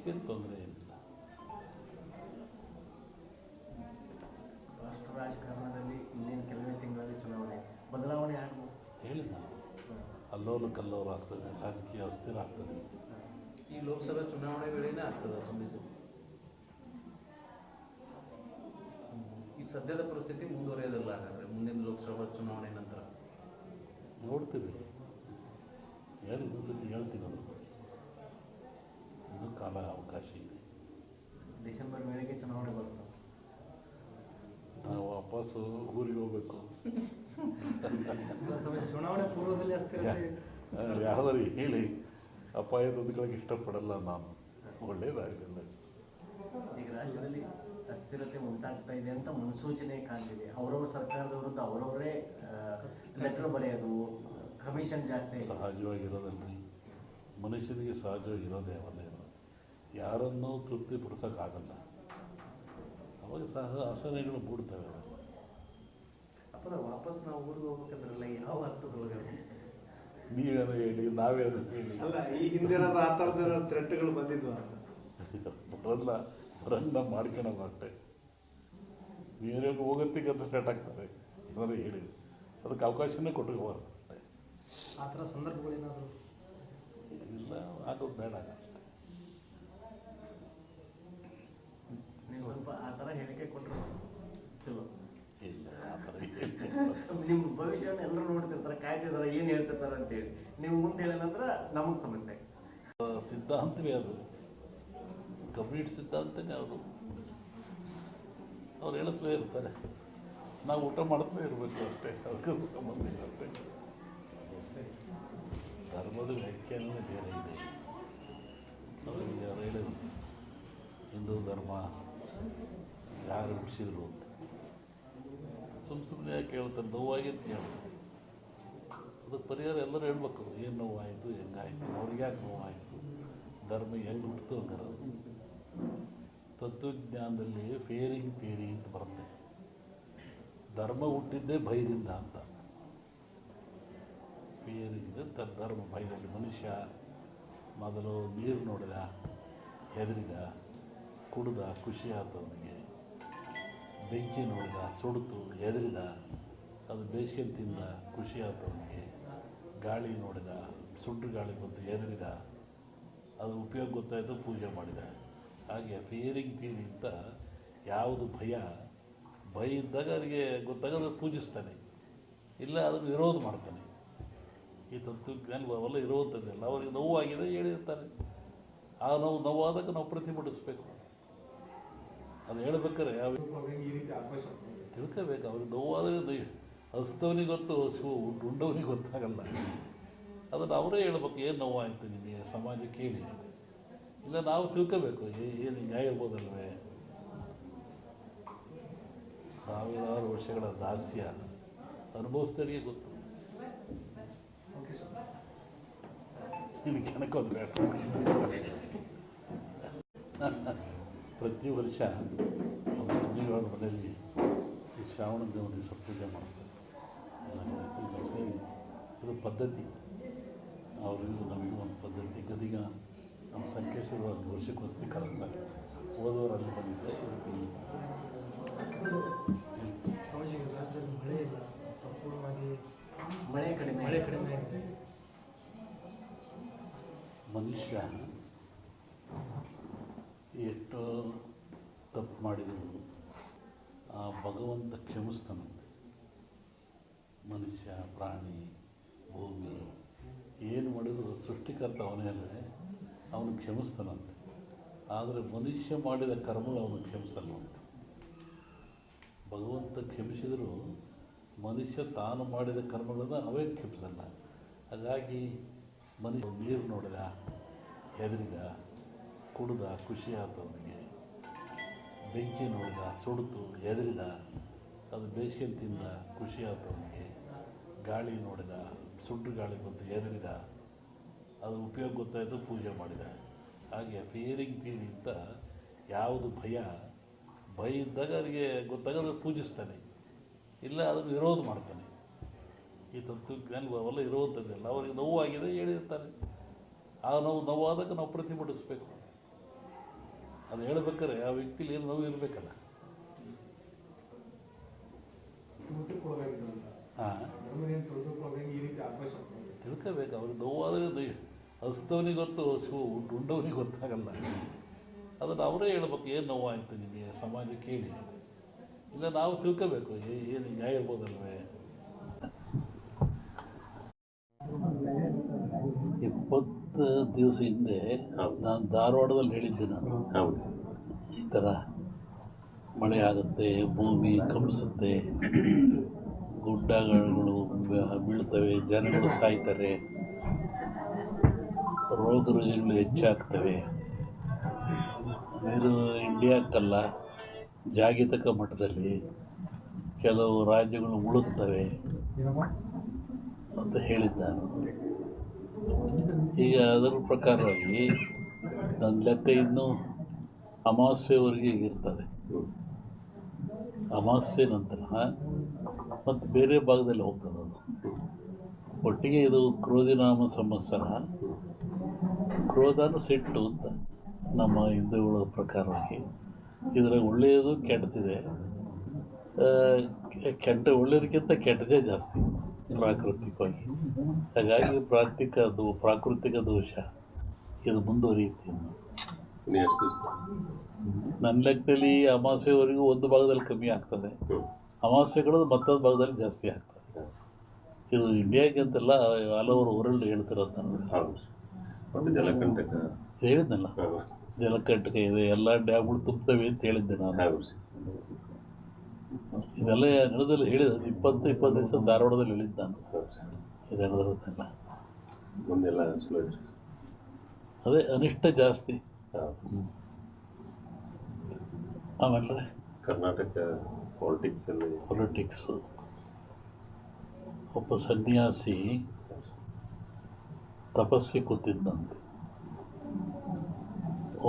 ಅದಕ್ಕೇನು ತೊಂದರೆ ಏನಿಲ್ಲ. ರಾಷ್ಟ್ರ ರಾಜಕಾರಣದಲ್ಲಿ ಇನ್ನೇನು ಕೆಲವೇ ತಿಂಗಳಲ್ಲಿ ಚುನಾವಣೆ ಬದಲಾವಣೆ ಆಗ್ಬೋದು. ಹೇಳಿದ ಅಲ್ಲೋಲು ಕಲ್ಲೋಲು ಆಗ್ತದೆ, ರಾಜಕೀಯ ಅಸ್ಥಿರ ಆಗ್ತದೆ. ಈ ಲೋಕಸಭಾ ಚುನಾವಣೆ ವೇಳೆನೇ ಆಗ್ತದೆ ಸುಮ್ಮನೆ ಈ ಸದ್ಯದ ಪರಿಸ್ಥಿತಿ ಮುಂದುವರಿಯೋದಿಲ್ಲ. ಹಾಗಾದರೆ ಮುಂದಿನ ಲೋಕಸಭಾ ಚುನಾವಣೆ ನಂತರ ನೋಡ್ತೀವಿ, ಹೇಳಿದ ಸತಿ ಹೇಳ್ತೀವಿ. ಅದ್ರ ಬಗ್ಗೆ ಇನ್ನೂ ಕಾಲ ಅವಕಾಶ ಇದೆ. ಡಿಸೆಂಬರ್ ವೇಳೆಗೆ ಚುನಾವಣೆ ಬರ್ತದೆ. ನಾವು ವಾಪಸ್ಸು ಊರಿಗೆ ಹೋಗ್ಬೇಕು. ಚುನಾವಣೆ ಪೂರ್ವದಲ್ಲಿ ಅಸ್ಥಿರತೆ ಯಾವ್ದಾರು ಹೇಳಿ ಅಪಾಯ ತಂದುಕೊಳ್ಳೋಕೆ ಇಷ್ಟಪಡಲ್ಲ ನಾನು. ಒಳ್ಳೇದಾಗಲಿಲ್ಲ. ಈಗ ರಾಜ್ಯದಲ್ಲಿ ಅಸ್ಥಿರತೆ ಉಂಟಾಗ್ತಾ ಇದೆ ಅಂತ ಮುನ್ಸೂಚನೆ ಕಾಣ್ತಿದೆ. ಅವರವ್ರ ಸರ್ಕಾರದ ವಿರುದ್ಧ ಅವರವರೇ ಲೆಟರ್ ಬರೆಯೋದು, ಕಮಿಷನ್ ಜಾಸ್ತಿ ಸಹಜವಾಗಿರೋದಲ್ರಿ. ಮನುಷ್ಯನಿಗೆ ಸಹಜವಾಗಿರೋದೇ ಅವನ್ನೇನು, ಯಾರನ್ನೂ ತೃಪ್ತಿಪಡಿಸೋಕ್ಕಾಗಲ್ಲ. ಅವಾಗ ಆಸನೆಗಳು ಮೂಡ್ತವೆ. ಅಪ್ಪನ ವಾಪಸ್ ನಾವು ಊರಿಗೆ ಹೋಗ್ಬೇಕಂದ್ರಲ್ಲ, ಯಾವ ಅರ್ಥದೊಳಗೆ ನೀವೇನೋ ಹೇಳಿ, ನಾವೇನೋ ಹೇಳಿ. ಅಲ್ಲ, ಈ ಹಿಂದಿನ ಆ ಥರದ ಥ್ರೆಟ್ಗಳು ಬಂದಿದ್ವು ಅಂತ ಬರಲ್ಲ ಮಾಡ್ಕೊಳಲ್ಲ ಅಷ್ಟೇ. ನೀವೇ ಹೋಗತ್ತಿಗೆ ಅಂತ ಸ್ಟಾರ್ಟ್ ಆಗ್ತದೆ. ಏನಾದ್ರು ಹೇಳಿ ಅದಕ್ಕೆ ಅವಕಾಶನೇ ಕೊಟ್ಟಿರ್ಬಾರ್ದು ಅಷ್ಟೇ. ಆ ಥರ ಸಂದರ್ಭಗಳೇನಾದರೂ ಇಲ್ಲ, ಆಗೋದು ಬೇಡ ಅಷ್ಟೇ. ನೀವು ಸ್ವಲ್ಪ ಆ ಥರ ಹೇಳಿಕೆ ಕೊಟ್ಟರು ಚಲೋ. ಇಲ್ಲ, ಆ ಥರ ಹೇಳಿಕೆ ನಿಮ್ಮ ಭವಿಷ್ಯನ ಎಲ್ಲರೂ ನೋಡ್ತಿರ್ತಾರೆ, ಕಾಯ್ತಿರ್ತಾರೆ, ಏನು ಹೇಳ್ತಿರ್ತಾರೆ ಅಂತೇಳಿ. ನೀವು ಮುಂದೆ ಹೇಳಿದ ನಂತರ ನಮಗೆ ಸಮಸ್ಯೆ. ಸಿದ್ಧಾಂತವೇ ಅದು, ಕಂಪ್ಲೀಟ್ ಸಿದ್ಧಾಂತನೇ ಅದು. ಅವ್ರು ಹೇಳುತ್ತಲೇ ಇರ್ತಾರೆ, ನಾವು ಊಟ ಮಾಡ್ತಲೇ ಇರಬೇಕು ಅಷ್ಟೇ. ಅದಕ್ಕೆ ಸಂಬಂಧ ಇಲ್ಲ ಅಷ್ಟೇ. ಧರ್ಮದ ವ್ಯಾಖ್ಯಾನವೇ ಬೇರೆ ಇದೆ. ಅವ್ರಿಗೆ ಯಾರು ಹೇಳಿದ್ರು ಹಿಂದೂ ಧರ್ಮ ಯಾರು ಹುಟ್ಟಿಸಿದ್ರು ಅಂತ. ಸುಮ್ಮನೆ ಯಾಕೆ ಹೇಳ್ತಾರೆ, ನೋವಾಗಿದ್ದು ಕೇಳ್ತಾರೆ. ಅದಕ್ಕೆ ಪರಿಹಾರ ಎಲ್ಲರೂ ಹೇಳ್ಬೇಕು. ಏನು ನೋವಾಯಿತು, ಹೆಂಗಾಯಿತು, ಅವ್ರಿಗೆ ಯಾಕೆ ನೋವಾಯಿತು, ಧರ್ಮ ಹೆಂಗೆ ಹುಟ್ಟಿತು ಹಂಗಾರದು. ತತ್ವಜ್ಞಾನದಲ್ಲಿ ಫೇರಿಂಗ್ ಥಿಯರಿ ಅಂತ ಬರುತ್ತೆ. ಧರ್ಮ ಹುಟ್ಟಿದ್ದೇ ಭಯದಿಂದ ಅಂತ. ಫಿಯರಿಂಗ್ ಧರ್ಮ ಭಯದಲ್ಲಿ. ಮನುಷ್ಯ ಮೊದಲು ನೀರು ನೋಡಿದ, ಹೆದರಿದ, ಕುಡಿದ, ಖುಷಿ ಆಯ್ತು ಅವನಿಗೆ. ಬೆಂಕಿ ನೋಡಿದ, ಸುಡ್ತು, ಹೆದರಿದ, ಅದು ಬೇಸಿಗೆ ತಿಂದ, ಖುಷಿ ಆಯ್ತು ಅವನಿಗೆ. ಗಾಳಿ ನೋಡಿದ, ಸುಡ್ಡು ಗಾಳಿ ಬಂತು, ಹೆದರಿದ, ಅದು ಉಪಯೋಗ ಗೊತ್ತಾಯಿತು, ಪೂಜೆ ಮಾಡಿದ. ಹಾಗೆ ಫಿಯರಿಂಗ್ ಥಿಯರಿ ಅಂತ ಯಾವುದು ಭಯ ಇದ್ದಾಗ ಅವರಿಗೆ ಗೊತ್ತಾಗೋದು ಪೂಜಿಸ್ತಾನೆ, ಇಲ್ಲ ಅದನ್ನು ವಿರೋಧ ಮಾಡ್ತಾನೆ. ಈ ತತ್ವಜ್ಞಾನ ಅವೆಲ್ಲ ಇರುವಂಥದ್ದೆಲ್ಲ ಅವ್ರಿಗೆ ನೋವಾಗಿದೆ ಹೇಳಿರ್ತಾರೆ. ಆ ನೋವಾದಾಗ ನಾವು ಪ್ರತಿಭಟಿಸ್ಬೇಕು. ಅದು ಹೇಳ್ಬೇಕಾರೆ ಯಾವ ತಿಳ್ಕೋಬೇಕು. ಅವ್ರಿಗೆ ನೋವಾದರೆ ಹಸ್ತವನಿಗೆ ಗೊತ್ತು, ಉಂಡವನಿಗೆ ಗೊತ್ತಾಗಲ್ಲ. ಅದನ್ನು ಅವರೇ ಹೇಳ್ಬೇಕು, ಏನು ನೋವಾಯಿತು ನಿಮಗೆ, ಸಮಾಜಕ್ಕೆ ಹೇಳಿ. ಇಲ್ಲ ನಾವು ತಿಳ್ಕೋಬೇಕು, ಏನು ಹಿಂಗೆ ಆಗಿರ್ಬೋದಲ್ವೇ. ಸಾವಿರಾರು ವರ್ಷಗಳ ದಾಸ್ಯ ಅನುಭವಿಸಿದವರಿಗೆ ಗೊತ್ತು. ಕೆಣಕೋದು ಬೇಡ. ಪ್ರತಿ ವರ್ಷ ಒಂದು ಸಂಜೆಗಳ ಮನೆಯಲ್ಲಿ ಈ ಶ್ರಾವಣ ದಿವಸ ಪೂಜೆ ಮಾಡಿಸ್ತಾರೆ. ಇದು ಪದ್ಧತಿ, ಅವರಿಗೂ ನಮಗೂ ಒಂದು ಪದ್ಧತಿ. ಗದಿಗ ನಮ್ಮ ಸಂಕೇಶ್ವರ ಒಂದು ವರ್ಷಕ್ಕೊಂದ್ಸತಿ ಕರೆಸ್ತಾರೆ. ಹೋದವರು ಅಲ್ಲಿ ಬಂದಿದ್ದೆ, ರಾಜ್ಯದಲ್ಲಿ ಮಳೆ ಇಲ್ಲ, ಸಂಪೂರ್ಣವಾಗಿ ಮಳೆ ಕಡಿಮೆ ಆಗಿದೆ. ಮನುಷ್ಯ ಎಷ್ಟು ತಪ್ಪು ಮಾಡಿದರೂ ಆ ಭಗವಂತ ಕ್ಷಮಿಸ್ತಾನಂತೆ. ಮನುಷ್ಯ, ಪ್ರಾಣಿ, ಭೂಮಿ ಏನು ಮಾಡಿದ್ರು ಸೃಷ್ಟಿಕರ್ತ ಅವನೇ ಅಲ್ಲದೆ ಅವನು ಕ್ಷಮಿಸ್ತಾನಂತೆ. ಆದರೆ ಮನುಷ್ಯ ಮಾಡಿದ ಕರ್ಮಗಳು ಅವನು ಕ್ಷಮಿಸಲ್ವಂತೆ. ಭಗವಂತ ಕ್ಷಮಿಸಿದರೂ ಮನುಷ್ಯ ತಾನು ಮಾಡಿದ ಕರ್ಮಗಳನ್ನು ಅವೇ ಕ್ಷಮಿಸಲ್ಲ. ಹಾಗಾಗಿ ಮನುಷ್ಯ ನೀರು ನೋಡಿದ, ಹೆದರಿದ, ಕುಡಿದ, ಖುಷಿ ಆಯ್ತು ಅವನಿಗೆ. ಬೆಂಕಿ ನೋಡಿದ, ಸುಡ್ತು, ಹೆದರಿದ, ಅದು ಬೇಸಿಗೆ ತಿಂದ, ಖುಷಿ ಆಯ್ತು ಅವನಿಗೆ. ಗಾಳಿ ನೋಡಿದ, ಸುಡ್ಡು ಗಾಳಿ ಬಂತು, ಹೆದರಿದ, ಅದು ಉಪಯೋಗ ಗೊತ್ತಾಯಿತು, ಪೂಜೆ ಮಾಡಿದ. ಹಾಗೆ ಫಿಯರಿಂಗ್ ಥಿಯರಿ ಅಂತ ಯಾವುದು ಭಯ ಇದ್ದಾಗ ಅವರಿಗೆ ಗೊತ್ತಾಗೋದು ಪೂಜಿಸ್ತಾನೆ, ಇಲ್ಲ ಅದನ್ನು ವಿರೋಧ ಮಾಡ್ತಾನೆ. ಈ ತತ್ವಜ್ಞಾನ ಅವೆಲ್ಲ ಇರುವಂಥದ್ದೆಲ್ಲ ಅವರಿಗೆ ನೋವಾಗಿದೆ ಹೇಳಿರ್ತಾರೆ. ಆ ನೋವಾದಾಗ ನಾವು ಪ್ರತಿಭಟಿಸ್ಬೇಕು. ಅದು ಹೇಳ್ಬೇಕಾದ್ರೆ ಆ ವ್ಯಕ್ತಿಲಿ ಏನು ನೋವು ಇರಬೇಕಲ್ಲ. ಹಾಂ, ತಿಳ್ಕೋಬೇಕು. ಅವ್ರಿಗೆ ನೋವಾದರೆ ಹಸ್ತವನಿಗೆ ಗೊತ್ತು, ಉಂಡವನಿಗೆ ಗೊತ್ತಾಗಲ್ಲ. ಅದನ್ನು ಅವರೇ ಹೇಳ್ಬೇಕು, ಏನು ನೋವಾಯಿತು ನಿಮಗೆ ಸಮಾಜಕ್ಕೆ ಹೇಳಿ. ಇಲ್ಲ ನಾವು ತಿಳ್ಕೋಬೇಕು, ಏನು ನ್ಯಾಯ ಇರ್ಬೋದಲ್ವೇ. 20 ದಿವಸ ಹಿಂದೆ ನಾನು ಧಾರವಾಡದಲ್ಲಿ ಹೇಳಿದ್ದೆ. ನಾನು ಈ ಥರ ಮಳೆ ಆಗುತ್ತೆ, ಭೂಮಿ ಕಂಪಿಸುತ್ತೆ, ಗುಡ್ಡಗಳು ಬೀಳ್ತವೆ, ಜನಗಳು ಸಾಯ್ತಾರೆ, ರೋಗ ರುಜಿನಗಳು ಹೆಚ್ಚಾಗ್ತವೆ. ಇದು ಇಂಡಿಯಾಕ್ಕಲ್ಲ, ಜಾಗತಿಕ ಮಟ್ಟದಲ್ಲಿ ಕೆಲವು ರಾಜ್ಯಗಳು ಮುಳುಗ್ತವೆ ಅಂತ ಹೇಳಿದ್ದ ನಾನು. ಈಗ ಅದರ ಪ್ರಕಾರವಾಗಿ ನನ್ನ ಲೆಕ್ಕ ಇನ್ನೂ ಅಮಾವಾಸ್ಯೆವರೆಗೆ ಇರ್ತದೆ. ಅಮಾವಾಸ್ಯೆ ನಂತರ ಮತ್ತು ಬೇರೆ ಭಾಗದಲ್ಲಿ ಹೋಗ್ತದೆ ಅದು. ಒಟ್ಟಿಗೆ ಇದು ಕ್ರೋಧಿನಾಮ ಸಂವತ್ಸರ. ಕ್ರೋಧನ ಸಿಟ್ಟು ಅಂತ ನಮ್ಮ ಹಿಂದೂಗಳ ಪ್ರಕಾರವಾಗಿ. ಇದರಾಗ ಒಳ್ಳೆಯದು ಕೆಟ್ಟದಿದೆ. ಒಳ್ಳೆಯದಕ್ಕಿಂತ ಕೆಟ್ಟದೇ ಜಾಸ್ತಿ ಪ್ರಾಕೃತಿಕವಾಗಿ. ಹಾಗಾಗಿ ಪ್ರಾಕೃತಿಕ ದೋಷ ಇದು ಮುಂದುವರಿಯುತ್ತೆ. ನನ್ನ ಲೆಕ್ಕದಲ್ಲಿ ಅಮಾವಾಸ್ಯೆವರೆಗೂ ಒಂದು ಭಾಗದಲ್ಲಿ ಕಮ್ಮಿ ಆಗ್ತದೆ, ಅಮಾವಾಸ್ಯೆಗಳು ಮತ್ತೊಂದು ಭಾಗದಲ್ಲಿ ಜಾಸ್ತಿ ಆಗ್ತದೆ. ಇದು ಇಂಡಿಯಾಗೆ ಅಂತೆಲ್ಲ ಹಲವರು ವರ್ಲ್ಡ್ ಹೇಳ್ತಿರೋದು. ನಾನು ಜಲಕಂಟಕ ಹೇಳಿದ್ನಲ್ಲ, ಜಲಕಂಟಕ ಇದೆ, ಎಲ್ಲ ಡ್ಯಾಮ್ಗಳು ತುಂಬ್ತವೆ ಅಂತ ಹೇಳಿದ್ದೆ ನಾನು. ಇದೆಲ್ಲ ನಡೆದಲ್ಲಿ ಹೇಳಿದ 20 ದಿವಸ ಧಾರವಾಡದಲ್ಲಿ ಹೇಳಿದ್ದೆ ನಾನು. ಇದು ನಡೆದಿರೋದೆಲ್ಲ ಮುಂದೆಲ್ಲ ಅದೇ ಅನಿಷ್ಟ ಜಾಸ್ತಿ. ಆಮೇಲೆ ಕರ್ನಾಟಕ ಪೊಲಿಟಿಕ್ಸು. ಒಬ್ಬ ಸನ್ಯಾಸಿ ತಪಸ್ಸಿ ಕೂತಿದ್ದಂತೆ.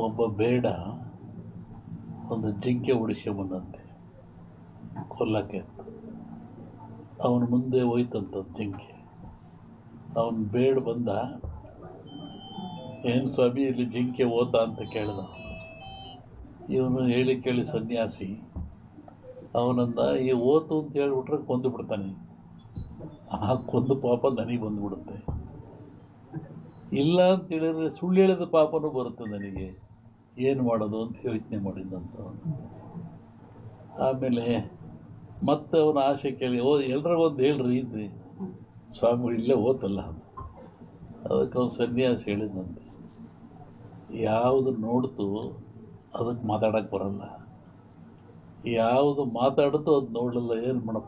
ಒಬ್ಬ ಬೇಡ ಒಂದು ಜಿಂಕೆ ಉಡಿಸ್ಕೊಂಬಂದಂತೆ ಕೊಲ್ಲಕ್ಕೆ ಅಂತ. ಅವನ ಮುಂದೆ ಹೋಯ್ತಂಥದ್ದು ಜಿಂಕೆ. ಅವನು ಬೇಡ ಬಂದ, ಏನು ಸ್ವಾಮಿ ಇಲ್ಲಿ ಜಿಂಕೆ ಓತಾ ಅಂತ ಕೇಳ್ದ. ಇವನು ಹೇಳಿ ಕೇಳಿ ಸನ್ಯಾಸಿ ಅವನಂದ, ಈ ಓತು ಅಂತ ಹೇಳ್ಬಿಟ್ರೆ ಕೊಂದು ಬಿಡ್ತಾನೆ, ಆ ಕೊಂದು ಪಾಪ ನನಗೆ ಬಂದುಬಿಡುತ್ತೆ. ಇಲ್ಲ ಅಂತ ಹೇಳಿದ್ರೆ ಸುಳ್ಳು ಹೇಳಿದ ಪಾಪನೂ ಬರುತ್ತೆ ನನಗೆ, ಏನು ಮಾಡೋದು ಅಂತ ಯೋಚನೆ ಮಾಡಿದ್ದಂತ. ಆಮೇಲೆ ಮತ್ತೆ ಅವನ ಆಸೆ ಕೇಳಿ, ಎಲ್ರಿಗೊಂದು ಹೇಳ್ರಿ ಇದ್ರಿ ಸ್ವಾಮಿಗಳು ಇಲ್ಲೇ ಓತಲ್ಲ. ಅದಕ್ಕೆ ಅವನು ಸನ್ಯಾಸಿ ಹೇಳಿದಂತೆ, ಯಾವುದು ನೋಡ್ತು ಅದಕ್ಕೆ ಮಾತಾಡೋಕ್ಕೆ ಬರಲ್ಲ, ಯಾವುದು ಮಾತಾಡುತ್ತೋ ಅದು ನೋಡಲ್ಲ, ಏನು ಮಾಡಪ್ಪ.